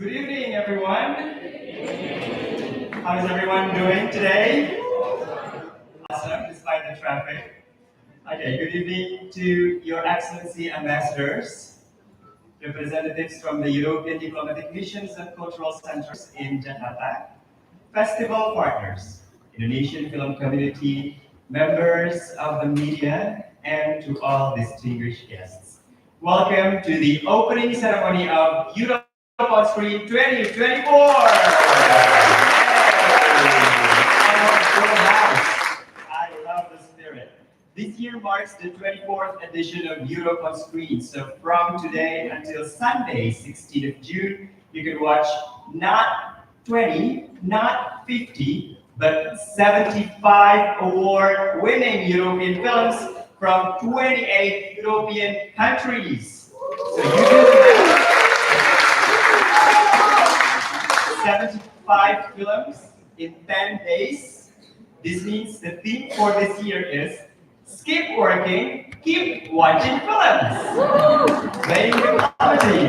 Good evening, everyone. How is everyone doing today? Awesome, despite the traffic. Okay, good evening to Your Excellency ambassadors, representatives from the European diplomatic missions and cultural centers in Jakarta, festival partners, Indonesian film community, members of the media, and to all distinguished guests. Welcome to the opening ceremony of Europe on Screen 2024. I love the spirit. This year marks the 24th edition of Europe on Screen. So from today until Sunday, 16th of June, you can watch not 20, not 50, but 75 award-winning European films from 28 European countries. So you do the math. 75 films in 10 days. This means the theme for this year is skip working, keep watching films. Playing the comedy.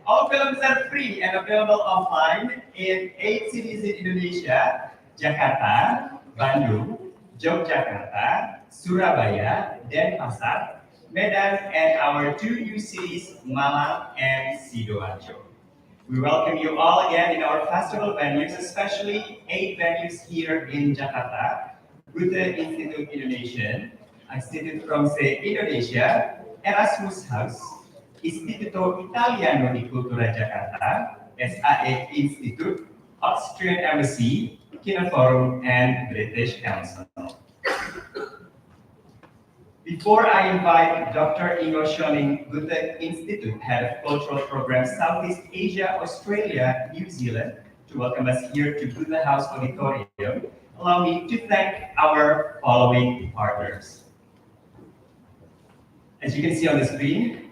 All films are free and available offline in 8 cities in Indonesia: Jakarta, Bandung, Yogyakarta, Surabaya, Denpasar, Medan, and our 2 new cities, Malang and Sidoarjo. We welcome you all again in our festival venues, especially 8 venues here in Jakarta: Goethe Institute Indonesian, Institute from Indonesia, GoetheHaus, Istituto Italiano di Cultura Jakarta, SAE Institute, Austrian Embassy, Kinoforum, and British Council. Before I invite Dr. Ingo Schoening, Goethe Institute, Head of Cultural Programs Southeast Asia, Australia, New Zealand, to welcome us here to GoetheHaus Auditorium, allow me to thank our following partners. As you can see on the screen,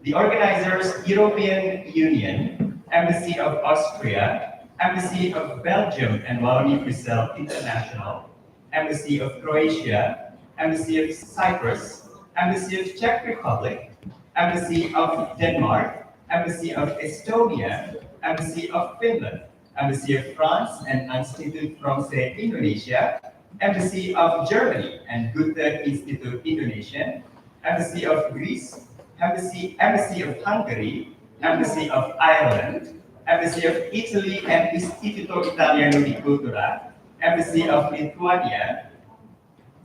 the organizers: European Union, Embassy of Austria, Embassy of Belgium and Wallonie-Brussels International, Embassy of Croatia, Embassy of Cyprus, Embassy of Czech Republic, Embassy of Denmark, Embassy of Estonia, Embassy of Finland, Embassy of France and Institute from Indonesia, Embassy of Germany and Goethe Institute Indonesian, Embassy of Greece, Embassy of Hungary, Embassy of Ireland, Embassy of Italy and Istituto Italiano di Cultura, Embassy of Lithuania,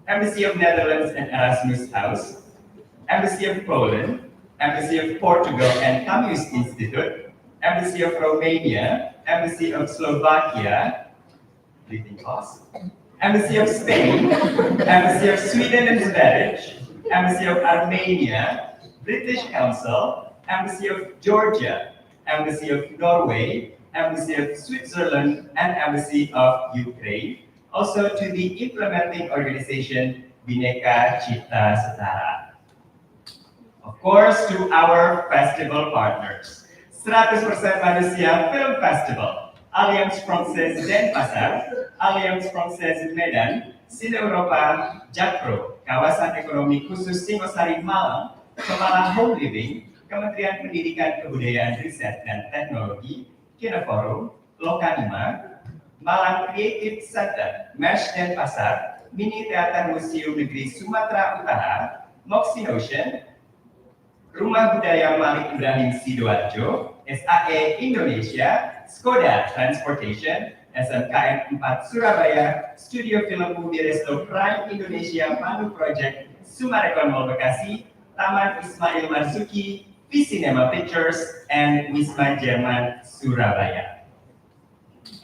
Embassy of Netherlands and Erasmus House, Embassy of Poland, Embassy of Portugal and Communist Institute, Embassy of Romania, Embassy of Slovakia, breathing pause, Embassy of Spain, Embassy of Sweden and Swedish, Embassy of Armenia, British Council, Embassy of Georgia, Embassy of Norway, Embassy of Switzerland, and Embassy of Ukraine. Also to the implementing organization Bhinneka Cipta Setara. Of course, to our festival partners: 100% Manusia Film Festival, Alliance Française Denpasar, Alliance Française Medan, Cine Europa, Jakpro, Kawasan Ekonomi Khusus Singosari Malang, Kepala Home Living, Kementerian Pendidikan Kebudayaan Riset dan Teknologi, Kinoforum, Lokanima, Malang Creative Center, MESH Denpasar, Mini Teater Museum Negeri Sumatera Utara, Moxinocean, Rumah Budaya Malik Ibrahim Sidoarjo, SAE Indonesia, Skoda Transportation, SMKN 4 Surabaya, Studio Film Movie Resto Prime Indonesia Manu Project, Sumarekon Mall Bekasi, Taman Ismail Marzuki, V Cinema Pictures, and Wisma Jerman Surabaya.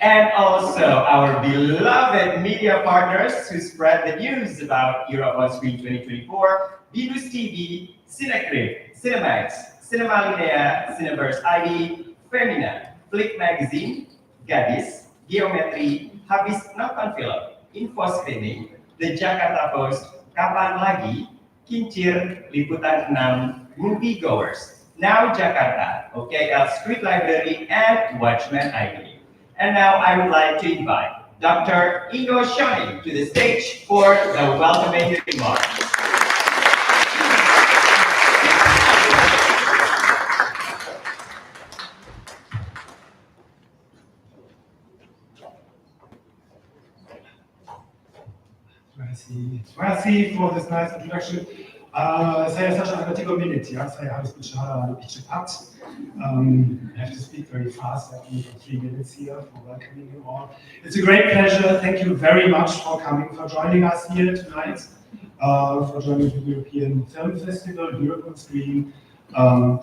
And also our beloved media partners who spread the news about Europe on Screen 2024, Binus TV, Cinecrib, Cinemax, Cinema Linea, Cineverse ID, Femina, Flick Magazine, Gadis, Geometry, Habis Nonton Film, Info Screening, The Jakarta Post, Kapan Lagi, Kincir, Liputan 6, Moviegoers, Now Jakarta, OKL Street Library, and Watchman ID. And now I would like to invite Dr. Ingo Schoening to the stage for the welcoming remarks. Merci for this nice introduction. Saya such an article minute, yeah. Saya harus bicara lebih cepat. I have to speak very fast. I only got 3 minutes here for welcoming you all. It's a great pleasure. Thank you very much for coming, for joining us here tonight, for joining the European Film Festival, Europe on Screen.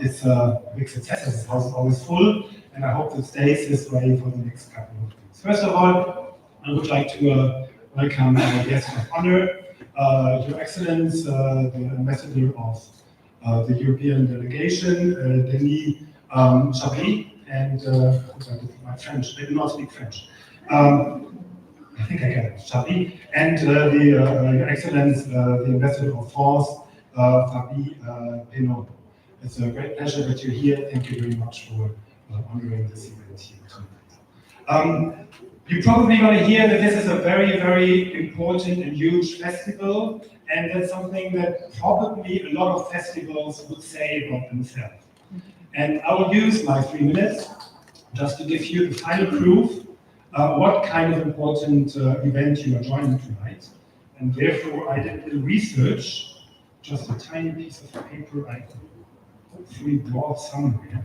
It's a big success. This house is always full, and I hope it stays this way for the next couple of weeks. First of all, I would like to welcome our guest of honor, Your Excellence, the Ambassador of the European Delegation, Denis Chablis, and my French, I do not speak French. I think I get it, Chablis, and Your Excellence, the Ambassador of France, Fabi Penaud. It's a great pleasure that you're here. Thank you very much for honoring this event here tonight. You're probably going to hear that this is a very, very important and huge festival, and that's something that probably a lot of festivals would say about themselves. And I will use my 3 minutes just to give you the final proof what kind of important event you are joining tonight. And therefore, I did a little research, just a tiny piece of paper I hopefully brought somewhere.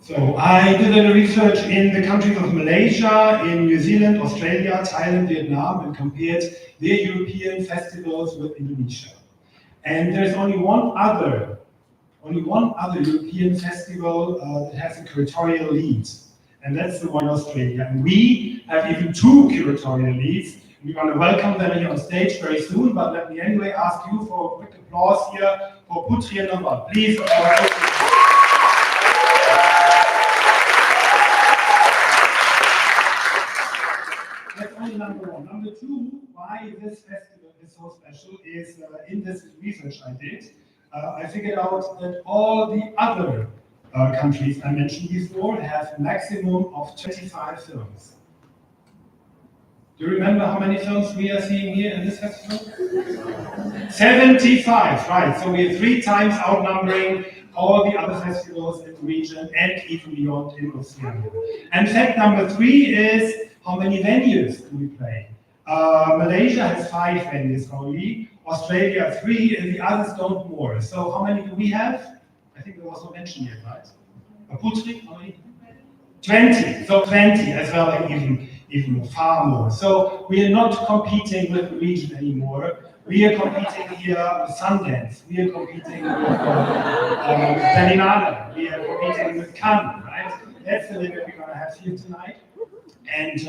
So I did a little research in the countries of Malaysia, in New Zealand, Australia, Thailand, Vietnam, and compared their European festivals with Indonesia. And there's only one other European festival that has a curatorial lead, and that's the one in Australia. And we have even 2 curatorial leads. We're going to welcome them here on stage very soon, but let me anyway ask you for a quick applause here for Putri and Naval. Please. That's only number 1. Number 2, why this festival is so special is in this research I did, I figured out that all the other countries I mentioned before have a maximum of 25 films. Do you remember how many films we are seeing here in this festival? 75, right. So we are 3 times outnumbering all the other festivals in the region and even beyond in Oceania. And fact number 3 is how many venues do we play? Malaysia has 5 venues only, Australia 3, and the others don't more. So how many do we have? I think there was no mention yet, right? Putri, how many? 20. So 20 as well, and even far more. So we are not competing with the region anymore. We are competing here with Sundance. We are competing with Berlinale. We are competing with Cannes, right? That's the limit we're going to have here tonight. And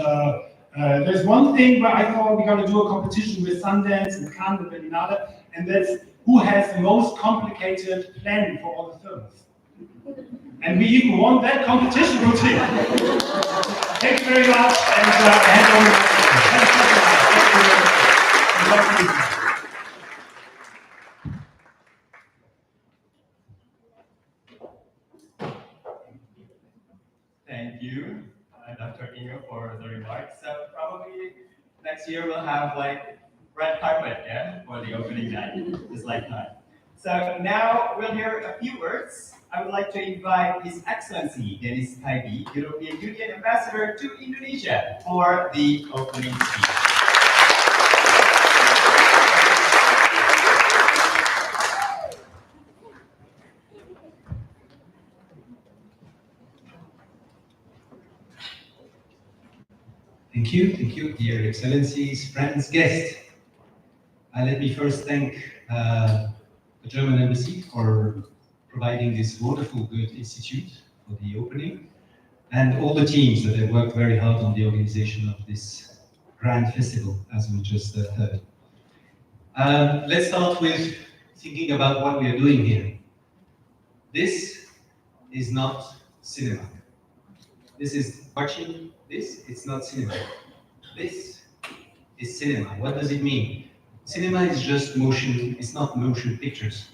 there's one thing where I thought we're going to do a competition with Sundance and Cannes and Berlinale, and that's who has the most complicated plan for all the films. And we even won that competition, Putri. Thanks very much, and hand over to you. Thank you, Dr. Ingo, for the remarks. So probably next year we'll have like red carpet, yeah, for the opening night, just like that. So now we'll hear a few words. I would like to invite His Excellency Denis Chablis, European Union Ambassador to Indonesia, for the opening speech. Thank you, dear Excellencies, friends, guests. Let me first thank the German Embassy for providing this wonderful Goethe Institute for the opening, and all the teams that have worked very hard on the organization of this grand festival, as we just heard. Let's start with thinking about what we are doing here. This is not cinema. This is watching this, it's not cinema. This is cinema. What does it mean? Cinema is just motion, it's not motion pictures.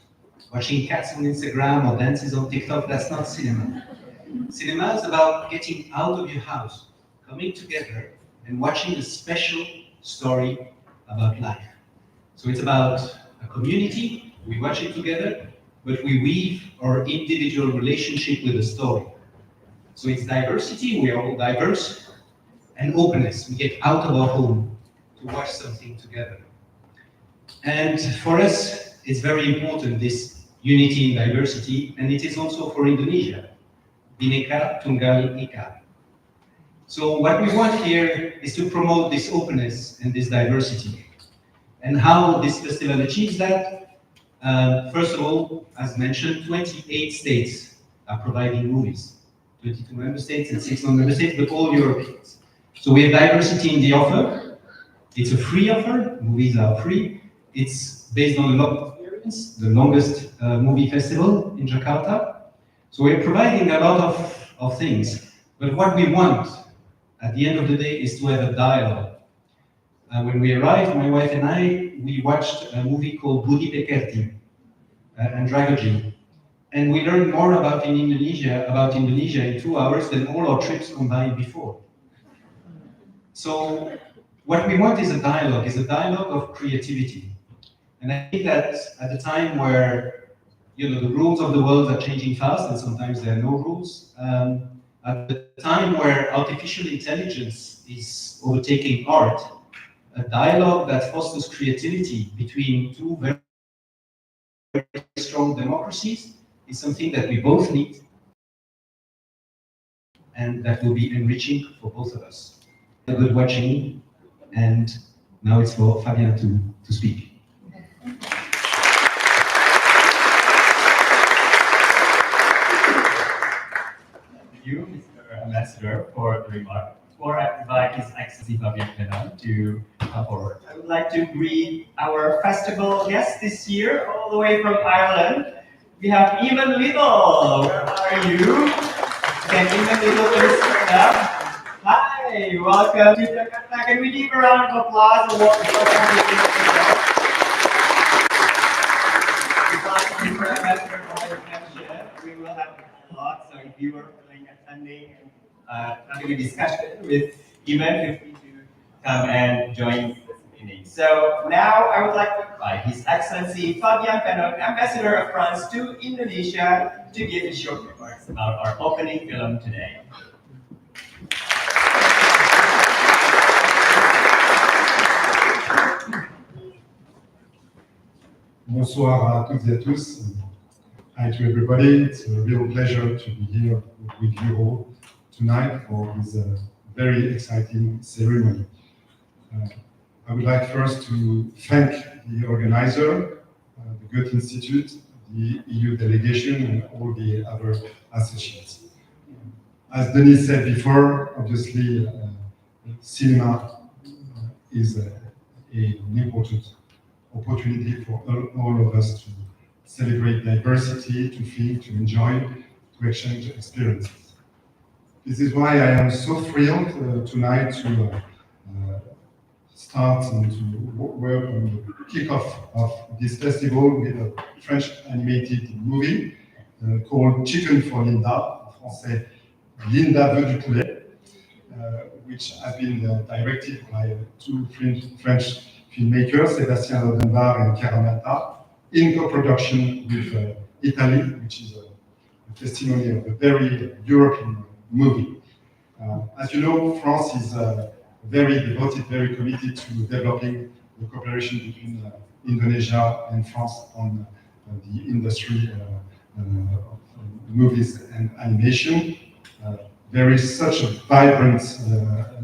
Watching cats on Instagram or dances on TikTok, that's not cinema. Cinema is about getting out of your house, coming together and watching a special story about life. So it's about a community, we watch it together, but we weave our individual relationship with the story. So it's diversity, we are all diverse, and openness. We get out of our home to watch something together. And for us, it's very important, this unity in diversity, and it is also for Indonesia. Bhinneka Tunggal Ika. So what we want here is to promote this openness and this diversity. And how this festival achieves that? First of all, as mentioned, 28 states are providing movies. 22 member states and 6 non-member states, but all Europeans. So we have diversity in the offer. It's a free offer, movies are free. It's based on a lot of experience, the longest movie festival in Jakarta. So we're providing a lot of things. But what we want at the end of the day is to have a dialogue. When we arrived, my wife and I, we watched a movie called Budi Pekerti and Dragogy. And we learned more about Indonesia in 2 hours than all our trips combined before. So what we want is a dialogue of creativity. And I think that at a time where the rules of the world are changing fast and sometimes there are no rules, at the time where artificial intelligence is overtaking art, a dialogue that fosters creativity between two very strong democracies is something that we both need and that will be enriching for both of us. Good watching, and now it's for Fabien to speak. Thank you, Mr. Ambassador, for the remark. Before I invite His Excellency Fabien Penon to come forward, I would like to greet our festival guests this year, all the way from Ireland. We have Eamon Little. Where are you? Can Eamon Little please stand up? Hi, welcome to Jakarta. Can we give a round of applause and welcome Mr. Ambassador for your attention. We will have a lot, so if you are feeling attending and having a discussion with Eamon, feel free to come and join this meeting. So now I would like to invite His Excellency Fabien Penon, Ambassador of France to Indonesia, to give his short remarks about our opening film today. Bonsoir à toutes et à tous. Hi to everybody. It's a real pleasure to be here with you all tonight for this very exciting ceremony. I would like first to thank the organizer, the Goethe Institute, the EU delegation, and all the other associates. As Denis said before, obviously, cinema is an important opportunity for all of us to celebrate diversity, to feel, to enjoy, to exchange experiences. This is why I am so thrilled tonight to start and to work on the kickoff of this festival with a French animated movie called Chicken for Linda, en français Linda veut du poulet, which has been directed by two French filmmakers, Sébastien Lodenbar and Chiara Malta, in co-production with Italy, which is a testimony of a very European movie. As you know, France is very devoted, very committed to developing the cooperation between Indonesia and France on the industry of movies and animation. There is such a vibrant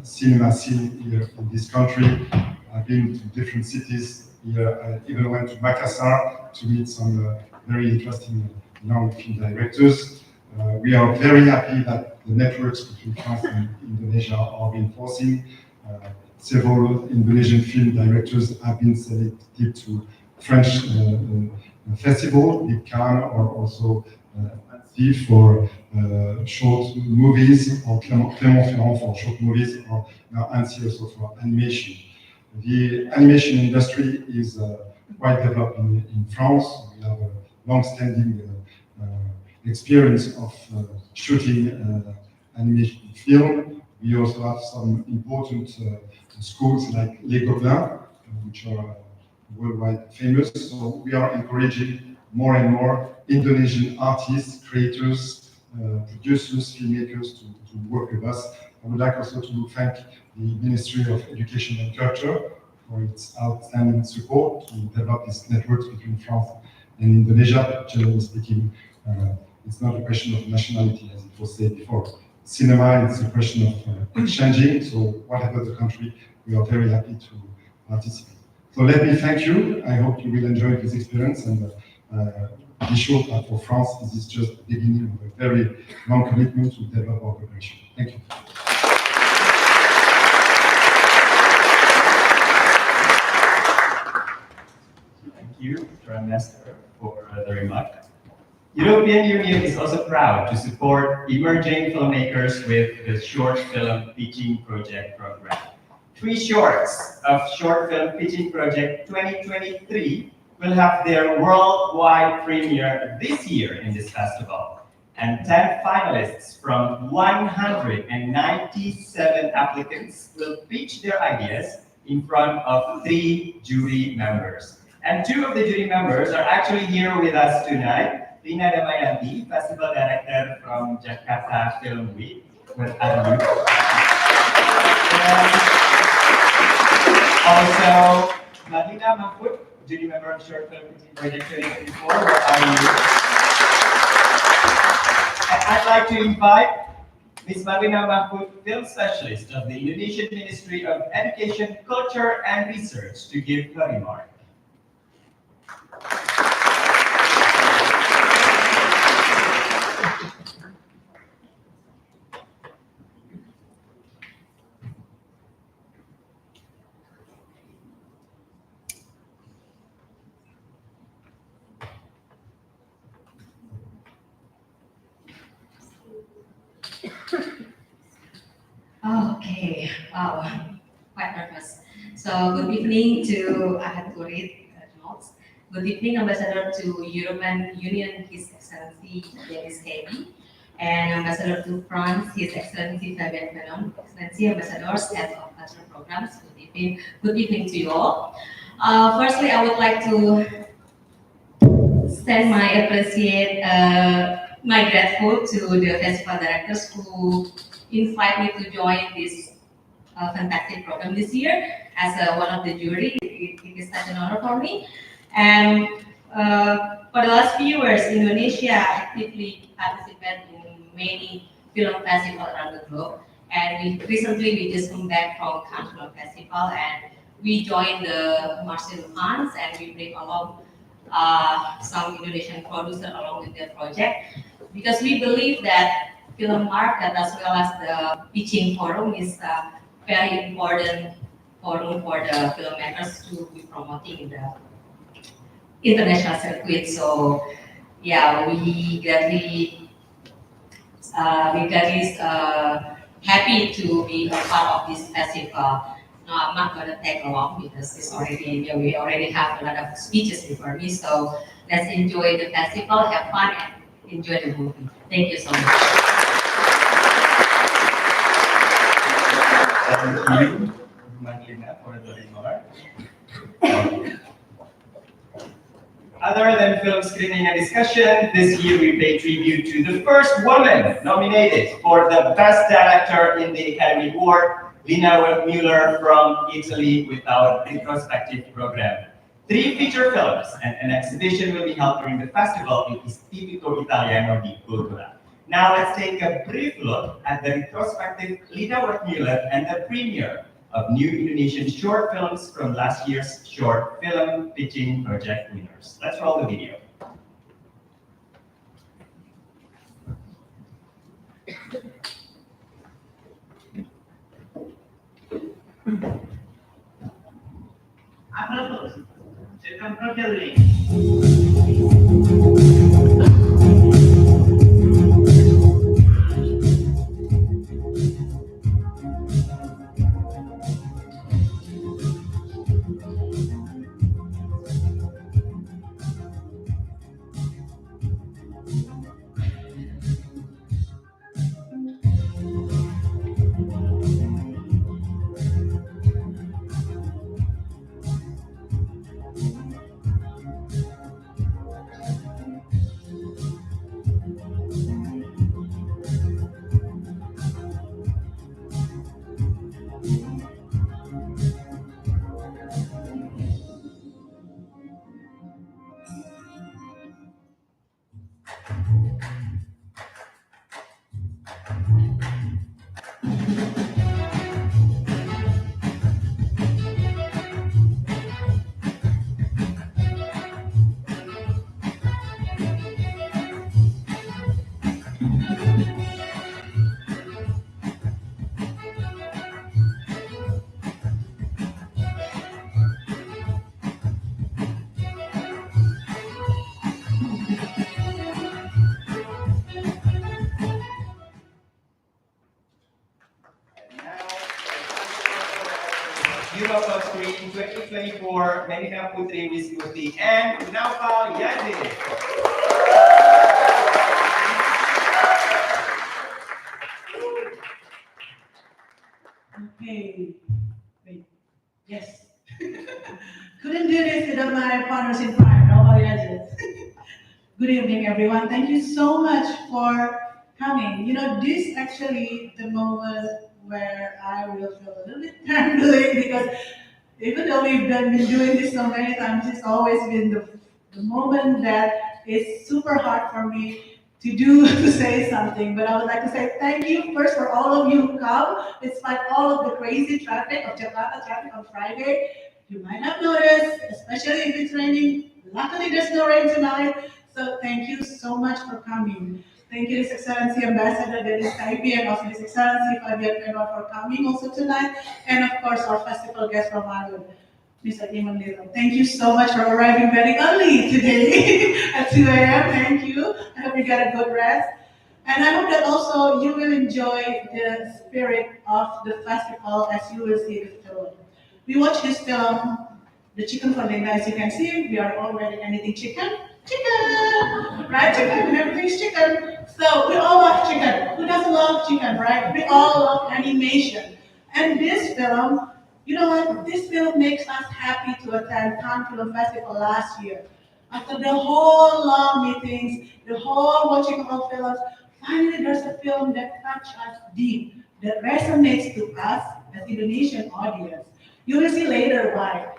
cinema scene here in this country. I've been to different cities here. I even went to Makassar to meet some very interesting young film directors. We are very happy that the networks between France and Indonesia are reinforcing. Several Indonesian film directors have been selected to French festival, in Cannes, or also for short movies, or Clermont-Ferrand for short movies, or now Annecy also for animation. The animation industry is quite developed in France. We have a long-standing experience of shooting animation film. We also have some important schools like Les Gobelins, which are worldwide famous. So we are encouraging more and more Indonesian artists, creators, producers, filmmakers to work with us. I would like also to thank the Ministry of Education and Culture for its outstanding support to develop these networks between France and Indonesia. Generally speaking, it's not a question of nationality, as it was said before. Cinema is a question of exchanging, so whatever the country, we are very happy to participate. So let me thank you. I hope you will enjoy this experience, and be sure that for France, this is just the beginning of a very long commitment to develop our cooperation. Thank you. Thank you, Prime Minister, for the remark. European Union is also proud to support emerging filmmakers with the Short Film Pitching Project program. 3 shorts of Short Film Pitching Project 2023 will have their worldwide premiere this year in this festival. And 10 finalists from 197 applicants will pitch their ideas in front of 3 jury members. And 2 of the jury members are actually here with us tonight. Lina Damayanti, Festival Director from Jakarta Film Week. Where are you? And also, Madlina Mahfud, jury member of Short Film Pitching Project 2024. Where are you? And I'd like to invite Ms. Madlina Mahfud, film specialist of the Indonesian Ministry of Education, Culture and Research, to give her remark. Okay, wow, quite nervous. So good evening to, I had to read notes. Good evening, Ambassador to European Union, His Excellency Denis Keby, and Ambassador to France, His Excellency Fabien Venon, Excellency Ambassadors, Head of Cultural Programs. Good evening to you all. Firstly, I would like to send my my gratitude to the festival directors who invite me to join this fantastic program this year as one of the jury. It is such an honor for me. And for the last few years, Indonesia actively participated in many film festivals around the globe. And recently we just come back from Cannes Film Festival, and we joined the Marcel Hans, and we bring along some Indonesian producers along with their project, because we believe that film market as well as the pitching forum is a very important forum for the filmmakers to be promoting the international circuit. So yeah, we gladly happy to be a part of this festival. No, I'm not going to take long because we already have a lot of speeches before me. So let's enjoy the festival, have fun, and enjoy the movie. Thank you so much. Thank you, Madlina, for the remark. Other than film screening and discussion, this year we pay tribute to the first woman nominated for the Best Director in the Academy Award, Lina Wertmüller from Italy, with our retrospective program. 3 feature films and an exhibition will be held during the festival in Istituto Italiano di Cultura. Now let's take a brief look at the retrospective Lina Wertmüller and the premiere of new Indonesian short films from last year's Short Film Pitching Project winners. Let's roll the video. 2024 Menika Putri Wisnuti and Naufal Yazid. Okay. Wait. Yes. Couldn't do this without my partners in crime. Nobody has it. Good evening, everyone. Thank you so much for coming. You know, this actually the moment where I will feel a little bit trembling because even though we've been doing this so many times, it's always been the moment that is super hard for me to do to say something. But I would like to say thank you first for all of you who come, despite all of the crazy traffic of Jakarta traffic on Friday. You might have noticed, especially if it's raining. Luckily, there's no rain tonight. So thank you so much for coming. Thank you, His Excellency Ambassador Dennis Taibi and also His Excellency Fabian Penor for coming also tonight. And of course, our festival guest from Ireland, Mr. Iman Lilo. Thank you so much for arriving very early today at 2 a.m. Thank you. I hope you get a good rest. And I hope that also you will enjoy the spirit of the festival as you will see the film. We watch this film, The Chicken for Linda, as you can see, we are already anything chicken. Chicken, right? Chicken, and everything's chicken. So we all love chicken. Who doesn't love chicken, right? We all love animation. And this film, you know what? This film makes us happy to attend Cannes Film Festival last year. After the whole long meetings, the whole watching all films, finally there's a film that touches us deep, that resonates to us as Indonesian audience. You will see later why.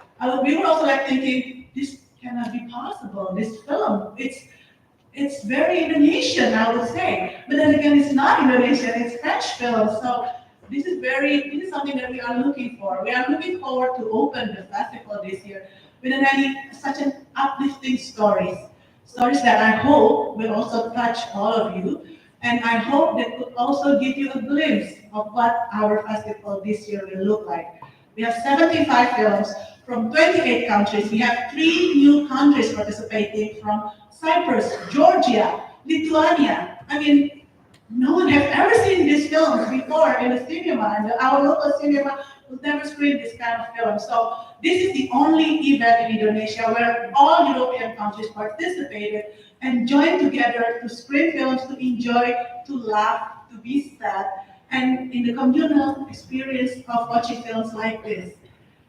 We were also like thinking, this cannot be possible. This film, it's very Indonesian, I would say. But then again, it's not Indonesian, it's French film. So this is something that we are looking for. We are looking forward to open the festival this year with such an uplifting stories. Stories that I hope will also touch all of you. And I hope that could also give you a glimpse of what our festival this year will look like. We have 75 films from 28 countries. We have 3 new countries participating from Cyprus, Georgia, Lithuania. I mean, no one has ever seen these films before in the cinema, and our local cinema will never screen this kind of film. So this is the only event in Indonesia where all European countries participated and joined together to screen films, to enjoy, to laugh, to be sad, and in the communal experience of watching films like this.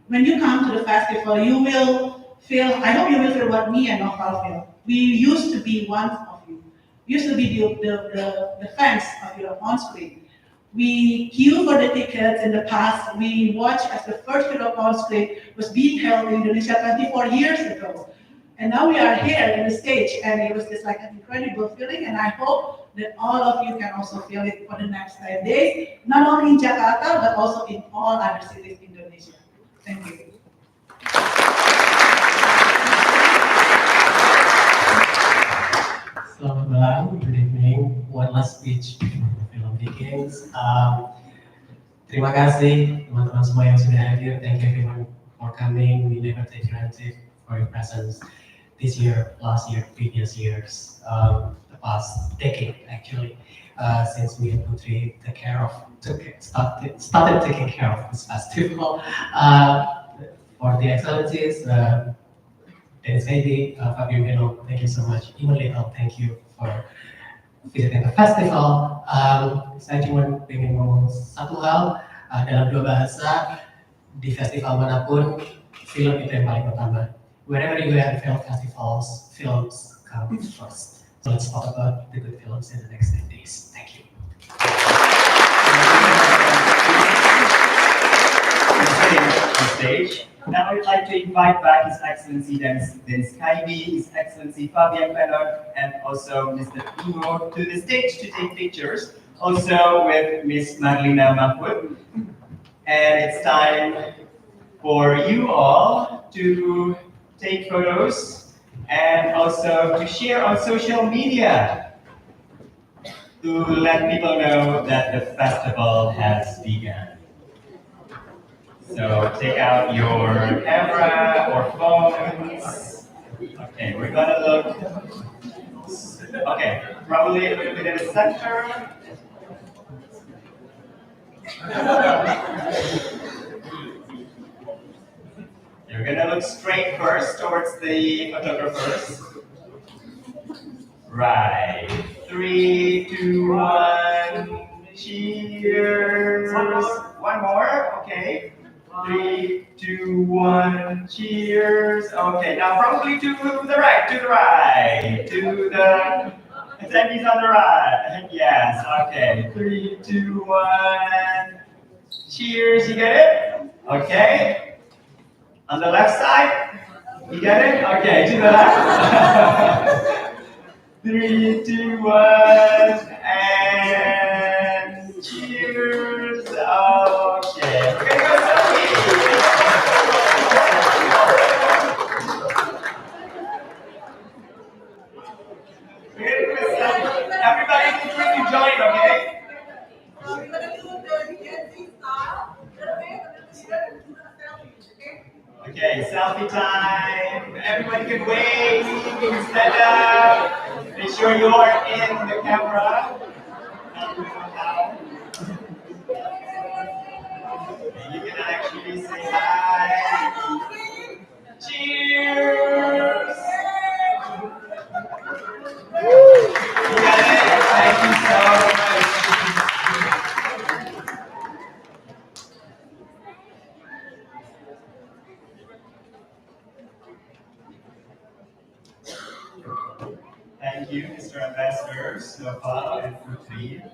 When you come to the festival, you will feel, I hope you will feel what me and Nopal feel. We used to be one of you. We used to be the fans of your on screen. We queue for the tickets in the past. We watched as the first film on screen was being held in Indonesia 24 years ago. And now we are here in the stage, and it was just like an incredible feeling, and I hope that all of you can also feel it for the next 10 days, not only in Jakarta, but also in all other cities in Indonesia. Thank you. Selamat malam, good evening. One last speech before the film begins. Terima kasih teman-teman semua yang sudah hadir. Thank you everyone for coming. We never take granted for your presence this year, last year, previous years, the past decade actually, since me and Putri started taking care of this festival. For the excellencies, Dennis Baby, Fabio Geno, thank you so much. Even Little, thank you for visiting the festival. Saya cuma pengen ngomong satu hal, dalam 2 bahasa, di festival manapun, film itu yang paling utama. Wherever you have film festivals, films come first. So let's talk about the good films in the next 10 days. Thank you. On stage. Now I'd like to invite back His Excellency Dennis Kaibi, His Excellency Fabian Penor, and also Mr. Imo to the stage to take pictures, also with Miss Marlina Mahmoud. And it's time for you all to take photos and also to share on social media to let people know that the festival has begun. So take out your camera or phones. Okay, we're gonna look. Okay, probably a little bit in the center. gonna look straight first towards the photographers. Right. 3, 2, 1. Cheers. One more. Okay. 3, 2, 1. Cheers. Okay. Now probably to the right. To the right. To the attendees on the right. Yes. Okay. 3, 2, 1. Cheers. You get it? Okay. On the left side. You get it? Okay. To the left. 3, 2, 1, and cheers. Okay, we're gonna go selfie. We're gonna do a selfie. Everybody can quickly join, okay? Okay, selfie time. Everybody can wave, you can stand up. Make sure you are in the camera. You can actually say hi. Cheers! You got it. Thank you so much. Thank you, Mr. Ambassador, Snowfall and Fruitfeed,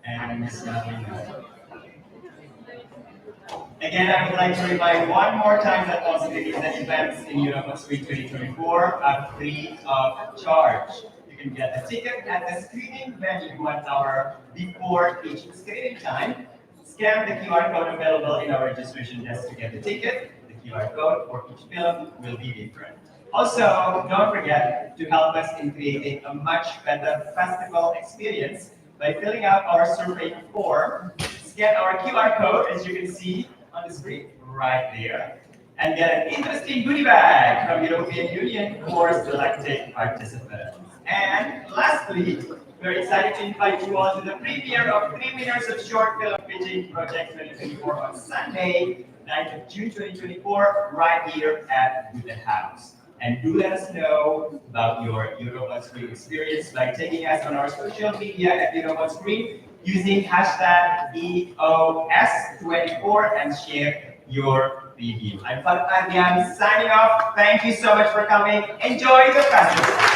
and Ms. Malina. Again, I would like to remind one more time that all cities and events in GoetheHaus Week 2024 are free of charge. You can get a ticket at the screening venue 1 hour before each screening time. Scan the QR code available in our registration desk to get the ticket. The QR code for each film will be different. Also, don't forget to help us in creating a much better festival experience by filling out our survey form. Scan our QR code, as you can see on the screen right there, and get an interesting goodie bag from European Union for selected participants. And lastly, we're excited to invite you all to the premiere of 3 winners of Short Film Pitching Project 2024 on Sunday, 9th of June 2024, right here at GoetheHaus. And do let us know about your GoetheHaus Week experience by tagging us on our social media at GoetheHaus Week using hashtag EOS24 and share your review. I'm Fatih Adrian signing off. Thank you so much for coming. Enjoy the festival.